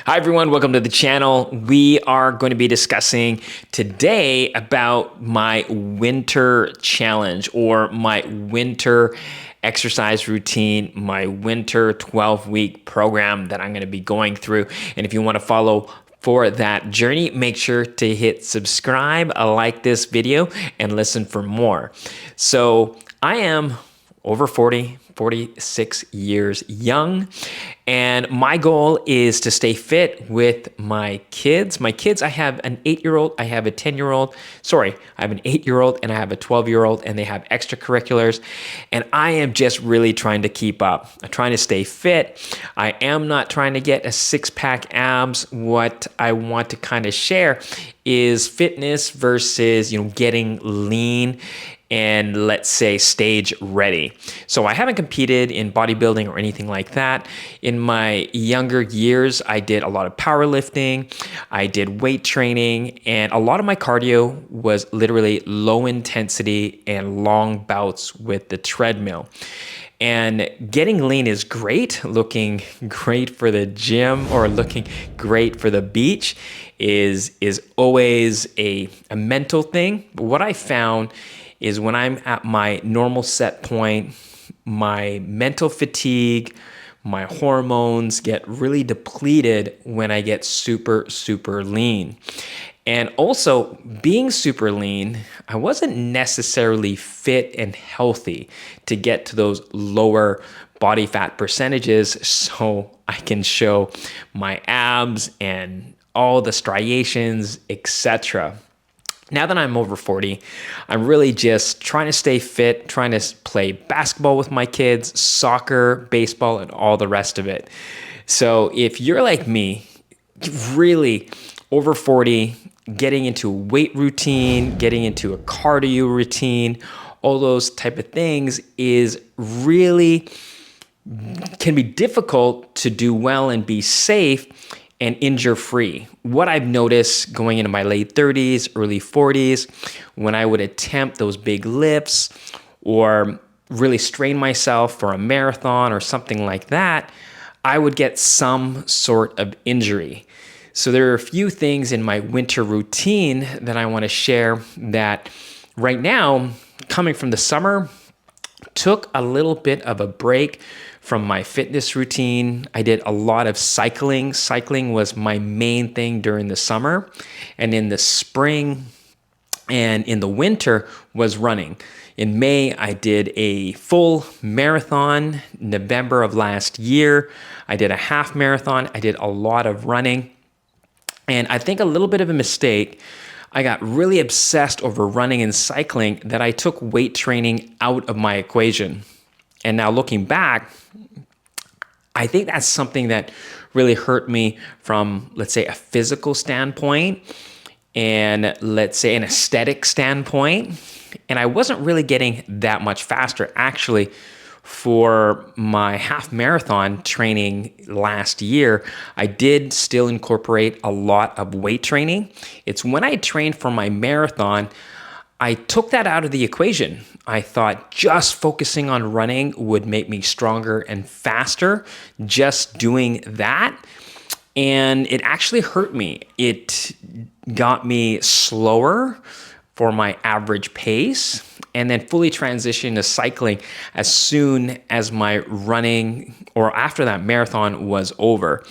Hi everyone, welcome to the channel. We are going to be discussing today about my winter challenge or my winter exercise routine, my winter 12-week program that I'm going to be going through. And if you want to follow for that journey, make sure to hit subscribe, like this video, and listen for more. So I am over 46 years young, and my goal is to stay fit with my kids. I have an 8-year-old, I have a 10-year-old, I have an 8-year-old and I have a 12-year-old, and they have extracurriculars, and I am just really trying to keep up. I'm trying to stay fit. I am not trying to get a six-pack abs. What I want to kind of share is fitness versus, getting lean and let's say stage ready. So I haven't competed in bodybuilding or anything like that. In my younger years, I did a lot of powerlifting, I did weight training, and a lot of my cardio was literally low intensity and long bouts with the treadmill. And getting lean is great. Looking great for the gym or looking great for the beach is always a mental thing. But what I found is when I'm at my normal set point, my mental fatigue, my hormones get really depleted when I get super lean. And also, being super lean, I wasn't necessarily fit and healthy to get to those lower body fat percentages so I can show my abs and all the striations, etc. Now that I'm over 40, I'm really just trying to stay fit, trying to play basketball with my kids, soccer, baseball, and all the rest of it. So if you're like me, really over 40, getting into a weight routine, getting into a cardio routine, all those type of things is really can be difficult to do well and be safe and injury-free. What I've noticed going into my late 30s, early 40s, when I would attempt those big lifts or really strain myself for a marathon or something like that, I would get some sort of injury. So there are a few things in my winter routine that I want to share that right now, coming from the summer, took a little bit of a break from my fitness routine. I did a lot of cycling. Cycling was my main thing during the summer. And in the spring and in the winter was running. In May, I did a full marathon. November of last year, I did a half marathon. I did a lot of running. And I think a little bit of a mistake, I got really obsessed over running and cycling that I took weight training out of my equation. And now looking back, I think that's something that really hurt me from, let's say, a physical standpoint and let's say an aesthetic standpoint. And I wasn't really getting that much faster. Actually, for my half marathon training last year, I did still incorporate a lot of weight training. It's when I trained for my marathon, I took that out of the equation. I thought just focusing on running would make me stronger and faster, just doing that. And it actually hurt me. It got me slower for my average pace, and then fully transitioned to cycling as soon as my running or after that marathon was over.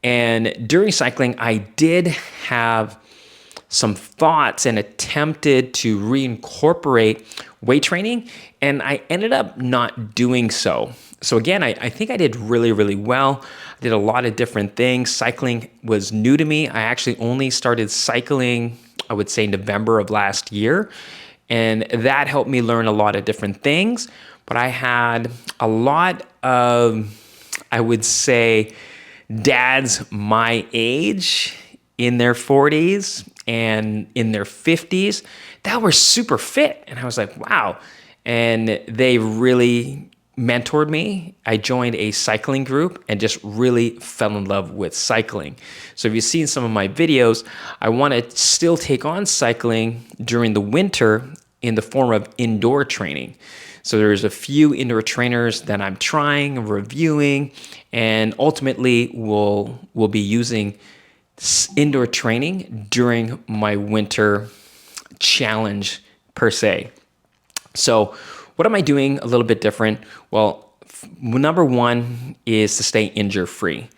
And during cycling, I did have some thoughts and attempted to reincorporate weight training, and I ended up not doing so. So again, I think I did really well. I did a lot of different things. Cycling was new to me. I actually only started cycling, I would say, November of last year, and that helped me learn a lot of different things. But I had a lot of, I would say, dads my age in their 40s and in their 50s that were super fit. And I was like, wow. And they really mentored me. I joined a cycling group and just really fell in love with cycling. So if you've seen some of my videos, I want to still take on cycling during the winter in the form of indoor training. So there's a few indoor trainers that I'm trying, reviewing, and ultimately will be using indoor training during my winter challenge per se. So what am I doing a little bit different? Well, number one is to stay injury free.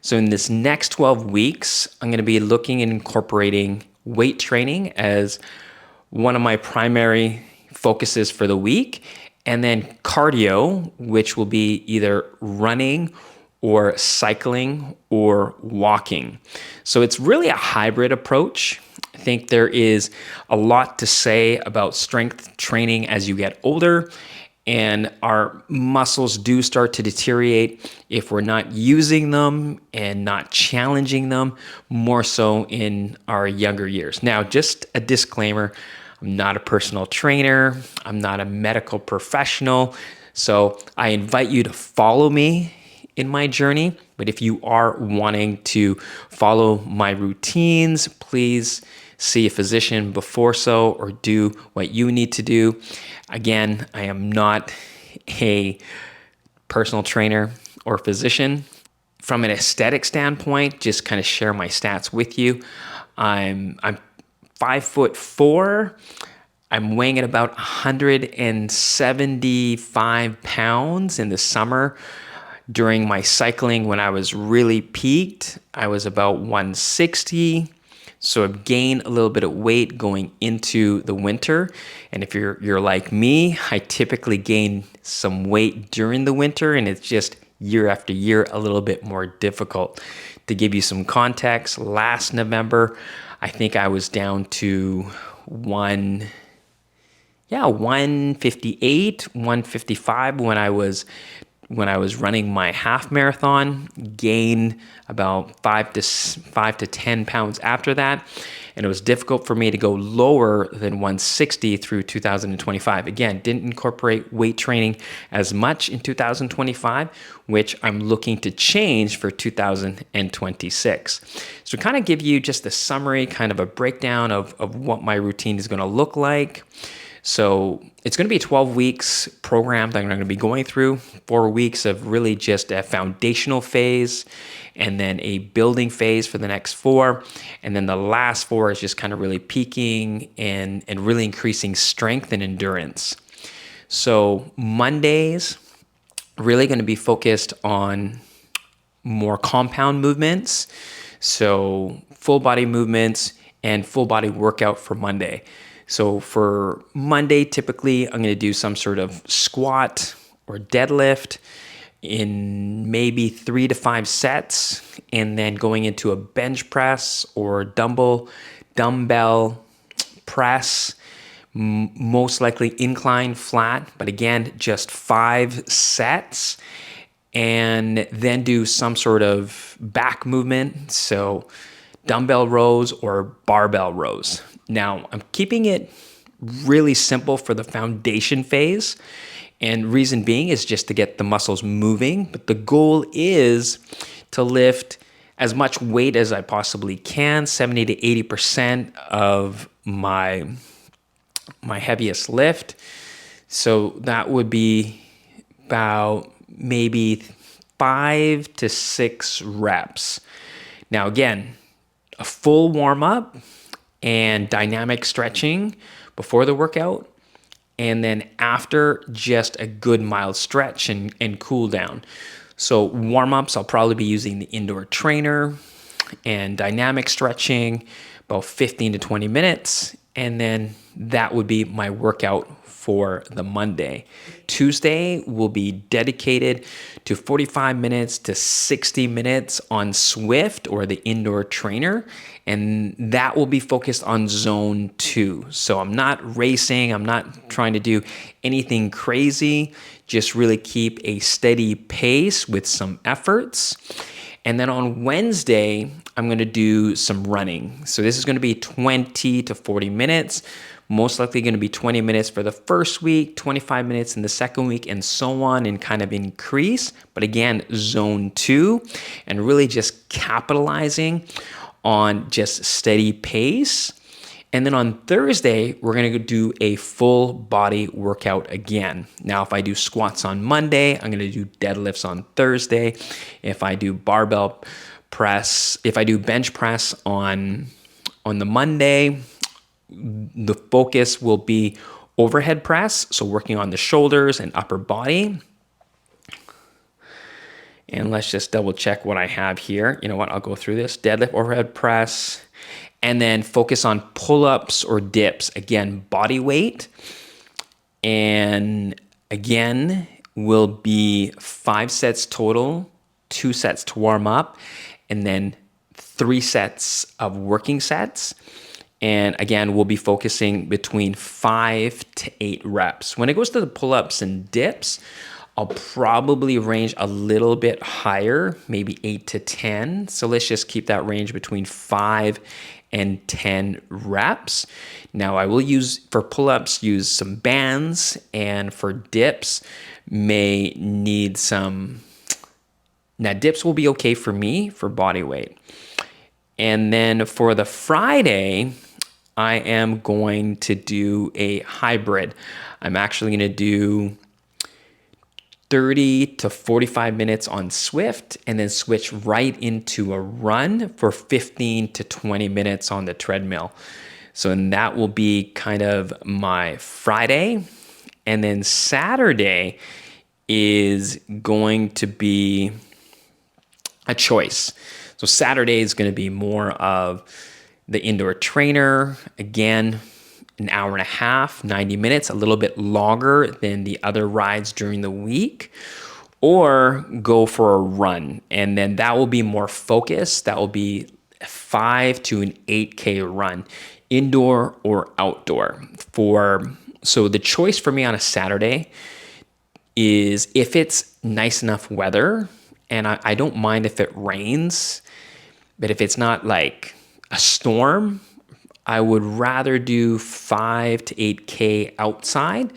So in this next 12 weeks, I'm going to be looking at incorporating weight training as one of my primary focuses for the week, and then cardio, which will be either running or cycling or walking. So it's really a hybrid approach. I think there is a lot to say about strength training as you get older, and our muscles do start to deteriorate if we're not using them and not challenging them more so in our younger years. Now, just a disclaimer, I'm not a personal trainer, I'm not a medical professional, so I invite you to follow me in my journey. But if you are wanting to follow my routines, please see a physician before so, or do what you need to do. Again, I am not a personal trainer or physician. From an aesthetic standpoint, just kind of share my stats with you. I'm 5'4". I'm weighing at about 175 pounds in the summer. During my cycling, when I was really peaked, I was about 160. So I've gained a little bit of weight going into the winter. And if you're like me, I typically gain some weight during the winter, and it's just year after year a little bit more difficult. To give you some context, last November, I think I was down to 158, 155 when I was running my half marathon, gained about 5 to 10 pounds after that. And it was difficult for me to go lower than 160 through 2025. Again, didn't incorporate weight training as much in 2025, which I'm looking to change for 2026. So kind of give you just a summary, kind of a breakdown of what my routine is going to look like. So it's going to be a 12 weeks program that I'm going to be going through, 4 weeks of really just a foundational phase, and then a building phase for the next 4. And then the last 4 is just kind of really peaking and really increasing strength and endurance. So Mondays, really going to be focused on more compound movements. So full body movements and full body workout for Monday. So for Monday, typically I'm going to do some sort of squat or deadlift in maybe 3 to 5 sets, and then going into a bench press or dumbbell press, most likely incline flat, but again, just 5 sets, and then do some sort of back movement. So dumbbell rows or barbell rows. Now, I'm keeping it really simple for the foundation phase, and reason being is just to get the muscles moving, but the goal is to lift as much weight as I possibly can, 70 to 80% of my heaviest lift. So that would be about maybe 5 to 6 reps. Now, again, a full warm-up and dynamic stretching before the workout, and then after, just a good mild stretch and cool down. So warm-ups, I'll probably be using the indoor trainer, and dynamic stretching about 15 to 20 minutes, and then that would be my workout for the Monday. Tuesday will be dedicated to 45 minutes to 60 minutes on Zwift or the indoor trainer, and that will be focused on zone 2. So I'm not racing, I'm not trying to do anything crazy, just really keep a steady pace with some efforts. And then on Wednesday, I'm going to do some running. So this is going to be 20 to 40 minutes. Most likely going to be 20 minutes for the first week, 25 minutes in the second week, and so on, and kind of increase. But again, zone 2, and really just capitalizing on just steady pace. And then on Thursday, we're going to do a full body workout again. Now, if I do squats on Monday, I'm going to do deadlifts on Thursday. If I do barbell press, if I do bench press on the Monday, the focus will be overhead press, so working on the shoulders and upper body. And let's just double check what I have here. You know what? I'll go through this. Deadlift, overhead press, and then focus on pull-ups or dips. Again, body weight. And again, will be 5 sets total, 2 sets to warm up, and then 3 sets of working sets. And again, we'll be focusing between 5 to 8 reps. When it goes to the pull-ups and dips, I'll probably range a little bit higher, maybe 8 to 10. So let's just keep that range between 5 and 10 reps. Now I will use, for pull-ups, use some bands, and for dips, may need some, now dips will be okay for me for body weight. And then for the Friday, I am going to do a hybrid. I'm actually going to do 30 to 45 minutes on Zwift, and then switch right into a run for 15 to 20 minutes on the treadmill. So and that will be kind of my Friday. And then Saturday is going to be a choice. So Saturday is going to be more of the indoor trainer, again, an hour and a half, 90 minutes, a little bit longer than the other rides during the week, or go for a run. And then that will be more focused. That will be 5 to an 8K run, indoor or outdoor. So the choice for me on a Saturday is if it's nice enough weather, and I don't mind if it rains, but if it's not like a storm, I would rather do 5 to 8K outside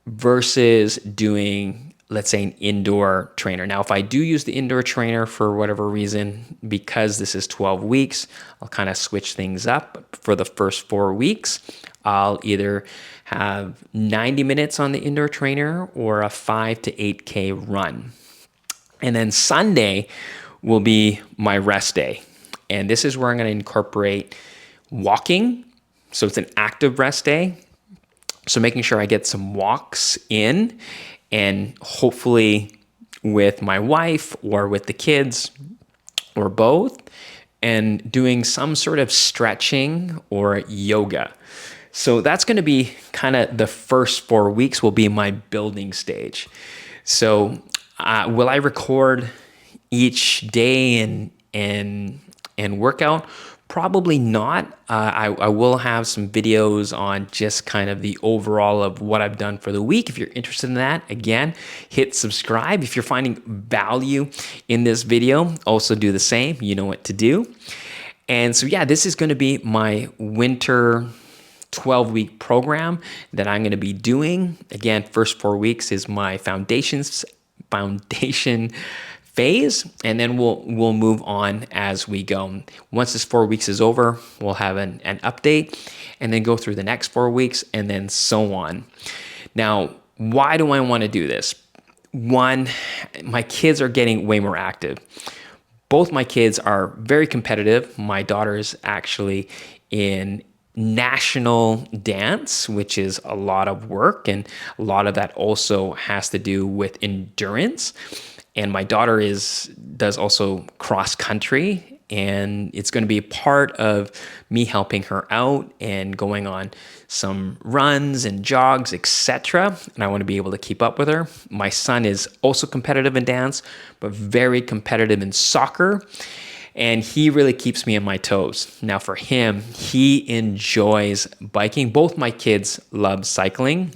versus doing, let's say, an indoor trainer. Now, if I do use the indoor trainer for whatever reason, because this is 12 weeks, I'll kind of switch things up. But for the first 4 weeks, I'll either have 90 minutes on the indoor trainer or a 5 to 8K run. And then Sunday will be my rest day. And this is where I'm going to incorporate walking. So it's an active rest day. So making sure I get some walks in, and hopefully with my wife or with the kids or both, and doing some sort of stretching or yoga. So that's going to be kind of the first 4 weeks will be my building stage. So will I record each day and workout? Probably not. I will have some videos on just kind of the overall of what I've done for the week. If you're interested in that, again, hit subscribe. If you're finding value in this video, also do the same. You know what to do. And so, yeah, this is going to be my winter 12-week program that I'm going to be doing. Again, first 4 weeks is my foundation phase, and then we'll move on as we go. Once this 4 weeks is over, we'll have an update, and then go through the next 4 weeks, and then so on. Now, why do I want to do this? One, my kids are getting way more active. Both my kids are very competitive. My daughter's actually in national dance, which is a lot of work, and a lot of that also has to do with endurance. And my daughter does also cross country, and it's going to be a part of me helping her out and going on some runs and jogs, etc. And I want to be able to keep up with her. My son is also competitive in dance, but very competitive in soccer. And he really keeps me on my toes. Now for him, he enjoys biking. Both my kids love cycling.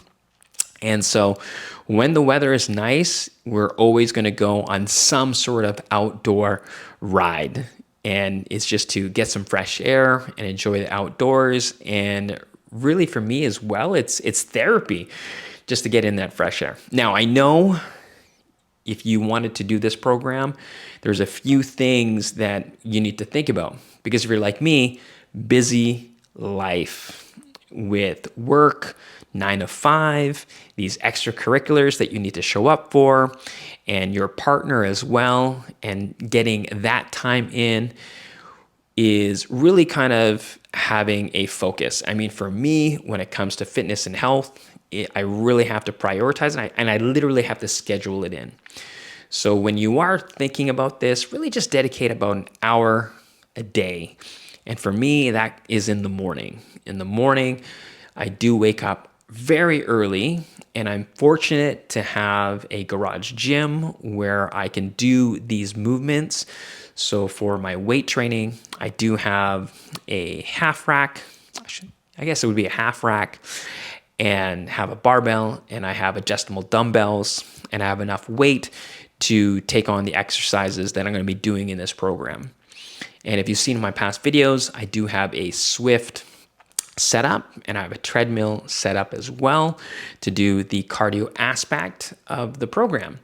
And so when the weather is nice, we're always going to go on some sort of outdoor ride. And it's just to get some fresh air and enjoy the outdoors. And really for me as well, it's therapy just to get in that fresh air. Now, I know if you wanted to do this program, there's a few things that you need to think about. Because if you're like me, busy, life with work, 9 to 5, these extracurriculars that you need to show up for, and your partner as well, and getting that time in is really kind of having a focus. I mean, for me, when it comes to fitness and health, I really have to prioritize it, and I literally have to schedule it in. So when you are thinking about this, really just dedicate about an hour a day. And for me, that is in the morning. In the morning, I do wake up very early, and I'm fortunate to have a garage gym where I can do these movements. So for my weight training, I do have a half rack. I guess it would be a half rack, and have a barbell, and I have adjustable dumbbells, and I have enough weight to take on the exercises that I'm going to be doing in this program. And if you've seen my past videos, I do have a Zwift set up, and I have a treadmill set up as well to do the cardio aspect of the program.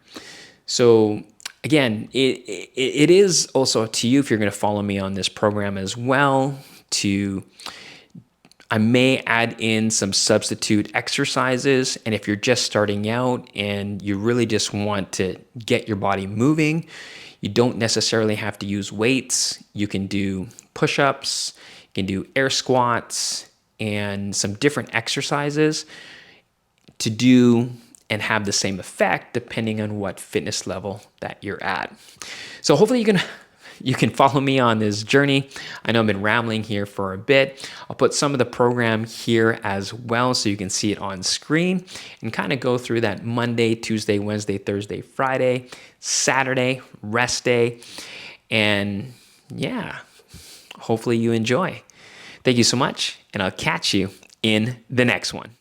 So again, it is also up to you if you're going to follow me on this program as well. I may add in some substitute exercises, and if you're just starting out and you really just want to get your body moving, you don't necessarily have to use weights. You can do push-ups, you can do air squats, and some different exercises to do and have the same effect depending on what fitness level that you're at. So hopefully you can follow me on this journey. I know I've been rambling here for a bit. I'll put some of the program here as well so you can see it on screen and kind of go through that Monday, Tuesday, Wednesday, Thursday, Friday, Saturday, rest day. And yeah, hopefully you enjoy. Thank you so much, and I'll catch you in the next one.